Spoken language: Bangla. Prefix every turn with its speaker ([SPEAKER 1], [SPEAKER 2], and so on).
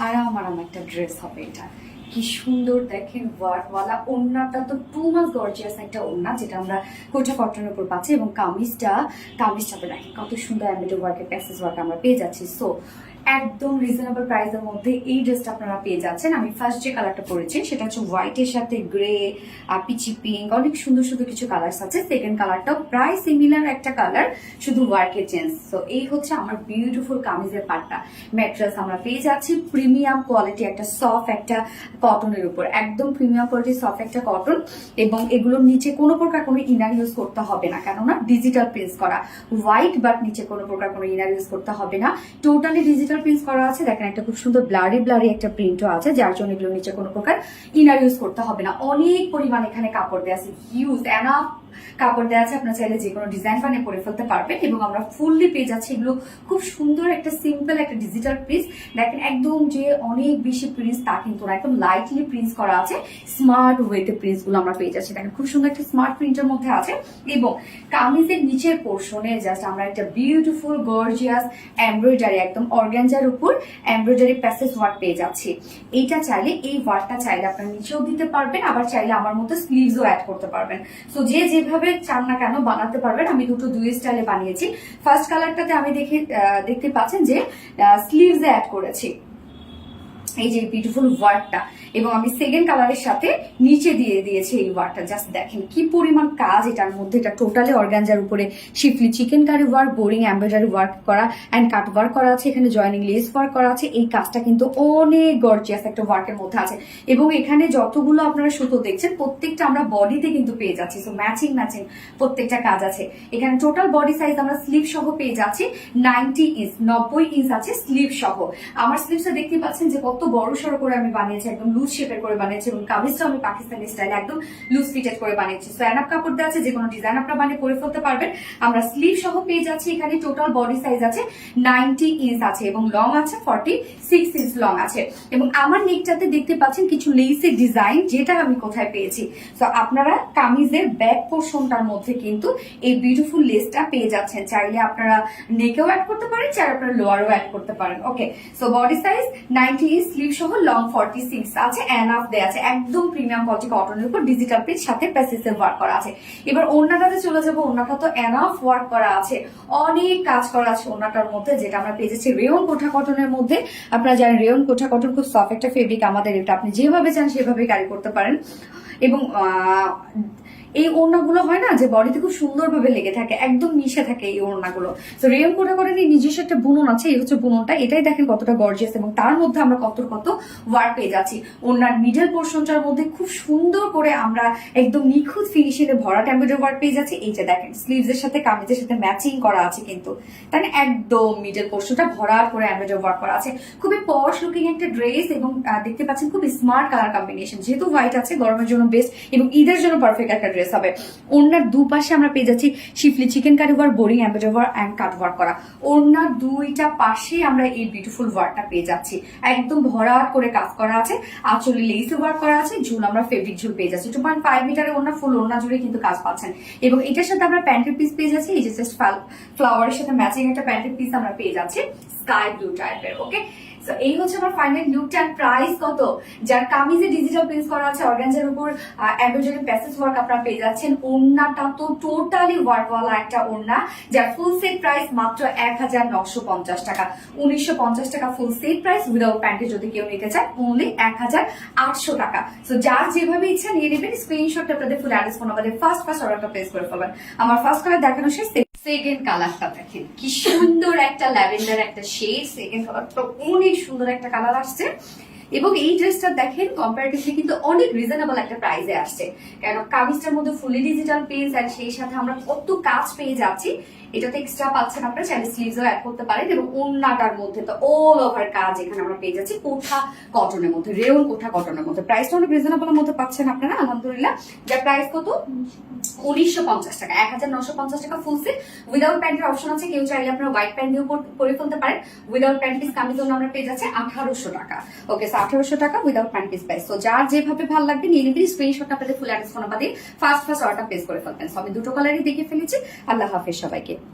[SPEAKER 1] আরাম আরাম একটা ড্রেস হবে এটা। কি সুন্দর দেখেন ওয়ার্কওয়ালা ওড়নাটা তো টু মাস গর্জিয়াস একটা ওড়না, যেটা আমরা কোটা কটনের উপর পাচ্ছি। এবং কামিজটাতে দেখেন কত সুন্দর এমব্রয়ডারি ওয়ার্কের প্যাসেজ ওয়ার্ক আমরা পেয়ে যাচ্ছি। সো একদম রিজনেবল প্রাইসের মধ্যে এই ড্রেসটা আপনারা পেয়ে যাচ্ছেন। আমি ফার্স্ট যে কালারটা পরেছি সেটা হচ্ছে হোয়াইটের সাথে গ্রে আর পিচি পিঙ্ক, অনেক সুন্দর সুন্দর কিছু কালার্স আছে। সেকেন্ড কালারটাও প্রায় সিমিলার একটা কালার, শুধু ওয়ার্কের চেঞ্জ। তো এই হচ্ছে আমার বিউটিফুল কামিজের পাটটা। ম্যাট্রেস আমরা পেয়ে যাচ্ছি প্রিমিয়াম কোয়ালিটি, একটা সফট একটা কটনের উপর, একদম প্রিমিয়াম কোয়ালিটি সফট একটা কটন। এবং এগুলোর নিচে কোনো প্রকার কোনো ইনার ইউজ করতে হবে না, কেননা ডিজিটাল প্রিন্ট করা হোয়াইট, বাট নিচে কোনো প্রকার কোনো ইনার ইউজ করতে হবে না, টোটালি ডিজিটাল প্রিন্ট করা আছে। দেখেন একটা খুব সুন্দর ব্লারি একটা প্রিন্টও আছে, যার জন্য এগুলো নিচে কোনো প্রকার ইনার ইউজ করতে হবে না। অনেক পরিমাণ এখানে কাপড় দেওয়া আছে, হিউজ এনাফ কাপড় দেওয়া আছে, আপনার চাইলে যে কোনো ডিজাইন বানিয়ে পরে ফেলতে পারবেন। এবং আমরা ফুললি পেয়ে যাচ্ছি এগুলো খুব সুন্দর একটা সিম্পল একটা ডিজিটাল প্রিন্ট। দেখেন একদম যে অনেক বেশি প্রিন্ট তা কিন্তু না, একদম লাইটলি প্রিন্ট করা আছে, স্মার্ট ওয়েতে প্রিন্টস গুলো আমরা পেয়ে যাচ্ছি। দেখেন খুব সুন্দর একটা স্মার্ট প্রিন্টের মধ্যে আছে। এবং কামিজের নিচের পোর্শনে জাস্ট আমরা একটা বিউটিফুল গর্জিয়াস এমব্রয়ডারি, একদম অর্গানজার উপর এমব্রয়ডারি প্যাসেজ ওয়ার্ক পেয়ে যাচ্ছি। এইটা চাইলে, এই ওয়ার্কটা চাইলে আপনার নিচেও দিতে পারবেন, আবার চাইলে আমার মতো স্লিভসও অ্যাড করতে পারবেন। সো যে যেভাবে চান না কেন বানাতে পারবেন। আমি দুই স্টাইলে বানিয়েছি। ফার্স্ট কালারটাতে আমি দেখতে পাচ্ছেন যে স্লিভস অ্যাড করেছি এই যে বিউটিফুল ওয়ার্কটা, এবং আমি সেকেন্ড কালারের সাথে নিচে দিয়ে দিয়েছি এই ওয়ার্কটা। জাস্ট দেখেন কি পরিমাণ কাজ এটার মধ্যে। এটা টোটালি অর্গানজার উপরে schiffli chikankari work, boring embroidery work করা এন্ড কাট ওয়ার্ক করা আছে, এখানে জয়েনিং লেস ওয়ার্ক করা আছে। এই কাজটা কিন্তু অনেক গর্জিয়াস একটা ওয়ার্কের মধ্যে আছে। এবং এখানে যতগুলো আপনারা সুতো দেখছেন প্রত্যেকটা আমরা বডিতে কিন্তু পেয়ে যাচ্ছি। সো ম্যাচিং প্রত্যেকটা কাজ আছে। এখানে টোটাল বডি সাইজ আমরা স্লিভ সহ পেয়ে যাচ্ছি 90 ইঞ্চ, 90 ইঞ্চ আছে স্লিভ সহ। আমার স্লিভসটা দেখতে পাচ্ছেন যে কত বড় সড়ো করে আমি বানিয়েছি, একদম লুজ শেপের করে বানিয়েছি। এবং কামিজটা আমি পাকিস্তানি স্টাইলে একদম লুজ ফিটেড করে বানিয়েছি। সো এনাফ কাপড় দেওয়া আছে, যে কোনো ডিজাইন আপনারা বানিয়ে পরে ফেলতে পারবেন। আমরা স্লিভ সহ পেয়ে যাচ্ছি। এখানে টোটাল বডি সাইজ আছে 90 ইঞ্চ আছে, এবং লং আছে 46 ইঞ্চ লং আছে। এবং আমার নেকটাতে দেখতে পাচ্ছেন কিছু লেসের ডিজাইন, যেটা আমি কোথায় পেয়েছি। সো আপনারা কামিজের ব্যাক পোর্শনটার মধ্যে কিন্তু এই বিউটিফুল লেসটা পেয়ে যাচ্ছেন। চাইলে আপনারা নেকেও অ্যাড করতে পারেন, চাইলে আপনারা লোয়ারও অ্যাড করতে পারেন। Okay, so body size 90 inch, sleeve সহ লং 46 আছে, এনাফ দেয়া আছে, একদম প্রিমিয়াম কোয়ালিটি কটনের উপর ডিজিটাল প্রিন্ট সাথে প্যাসেজের ওয়ার্ক করা আছে। এবার ওড়নাটাতে চলে যাবো। ওড়নাটা তো এনাফ ওয়ার্ক করা আছে, অনেক কাজ করা আছে ওড়নাটার মধ্যে, যেটা আমরা পেয়ে যাচ্ছি রেয়ন কোঠা কটনের মধ্যে। আপনারা জানেন রেয়ন কোঠা কটন খুব সফট একটা ফেব্রিক আমাদের, এটা আপনি যেভাবে চান সেভাবে ক্যারি করতে পারেন। এবং এই ওড়নাগুলো হয় না যে বডিতে খুব সুন্দরভাবে লেগে থাকে, একদম মিশে থাকে এই ওড়নাগুলো। তো রেয়ন কোটা করে নিজস্ব একটা বুনন আছে, এই হচ্ছে বুননটা। এটাই দেখেন কতটা গর্জিয়াস, এবং তার মধ্যে আমরা কত ওয়ার্ক পেয়ে যাচ্ছি। ওড়নার মিডল পোর্শনটার মধ্যে খুব সুন্দর করে আমরা একদম নিখুঁত ফিনিশিং এ ভরা এমব্রয়ডারি ওয়ার্ক পেয়ে যাচ্ছি। এই যে দেখেন স্লিভস এর সাথে কামিজের সাথে ম্যাচিং করা আছে কিন্তু, তাই না? একদম মিডল পোর্শনটা ভরা করে এমব্রয়ডারি ওয়ার্ক করা আছে। খুবই পশ লুকিং একটা ড্রেস, এবং দেখতে পাচ্ছেন খুব স্মার্ট কালার কম্বিনেশন। যেহেতু হোয়াইট আছে, গরমের জন্য বেস্ট এবং ঈদের জন্য পারফেক্ট একটা ড্রেস হবে। ওড়নার দুপাশে আমরা পেয়ে যাচ্ছি schiffli chikankari work, boring embroidery work and cut work করা। ওড়নার দুইটা পাশে আমরা এই বিউটিফুল ওয়ার্কটা পেয়ে যাচ্ছি, একদম ভরাট করে কাজ করা আছে। আঁচলে লেস ওয়ার্ক করা আছে, ঝুল আমরা ফেব্রিক ঝুল পেয়ে যাচ্ছি। 2.5 মিটারের ওড়না, ফুল ওড়না জুড়ে কিন্তু কাজ পাচ্ছেন। এবং এটার সাথে আমরা প্যান্টের পিস পেয়ে যাচ্ছি, এই যে জাস্ট ফ্লাওয়ারের সাথে ম্যাচিং একটা প্যান্টের পিস আমরা পেয়ে যাচ্ছি স্কাই ব্লু টাইপের। ওকে, এই হচ্ছে আমার ফাইনাল লুকটা। প্রাইস কত? যার কামিজে ডিজিটাল প্রিন্ট করা আছে, অর্গানজার উপর এমব্রয়ডারি প্যাসেজ ওয়ার্ক আপনারা পেয়ে যাচ্ছেন। ওড়নাটা তো টোটালি ওয়ার্কওয়ালা একটা ওড়না, যার ফুল সেট প্রাইস মাত্র 1950 টাকা। 1950 টাকা ফুল সেট প্রাইস, উইদাউট প্যান্টে যদি কেউ নিতে চায় অনলি 1800 টাকা। সো যার যেভাবে ইচ্ছা নিয়ে নেবেন, স্ক্রিনশট আপনাদের ফুল অ্যাড্রেস ফোন নাম্বারে ফার্স্ট অর্ডারটা প্লেস করে ফেলবেন। আমার ফার্স্ট কালার দেখানো শেষ। সেকেন্ড কালারটা দেখেন কি সুন্দর একটা ল্যাভেন্ডার একটা শেড। সেকেন্ড কালারটা অনেক সুন্দর একটা কালার আসছে। এবং এই ড্রেসটা দেখেন কম্পারেটিভলি কিন্তু অনেক রিজনেবল একটা প্রাইসে আসছে, কেন কামিজটার মধ্যে ফুলি ডিজিটাল প্রিন্ট আর সেই সাথে আমরা কত কাজ পেয়ে যাচ্ছি। এটাতে এক্সট্রা পাচ্ছেন আপনারা, চাইলে স্লিভসও অ্যাড করতে পারেন। এবং ওড়নাটার মধ্যে তো অল ওভার কাজ এখানে আমরা পেয়ে যাচ্ছি কোঠা কটনের মধ্যে, রেয়ন কোঠা কটনের মধ্যে। প্রাইসটা অনেক রিজনেবল মধ্যে পাচ্ছেন আপনারা, আলহামদুলিল্লাহ। যার প্রাইস কত? 1950 টাকা, 1950 টাকা ফুল সেট। উইদাউট প্যান্টের অপশন আছে, কেউ চাইলে আপনারা হোয়াইট প্যান্ট দিয়ে পরে ফেলতে পারেন। উইদাউট প্যান্ট পিস কামিজ আমরা পেয়ে যাচ্ছে 1800 টাকা। ওকে, 1800 টাকা উইদাউট প্যান্ট পিস প্রাইস। তো যার যেভাবে ভালো লাগবে নিয়ে নেবেন। স্ক্রিনশট আপনাদের ফুল অ্যাড্রেস ফোন নাম্বার দিয়ে ফার্স্ট অর্ডার প্লেস করে ফেলবেন। আমি দুটো কালারই দেখে ফেলেছি। আল্লাহ হাফেজ সবাইকে।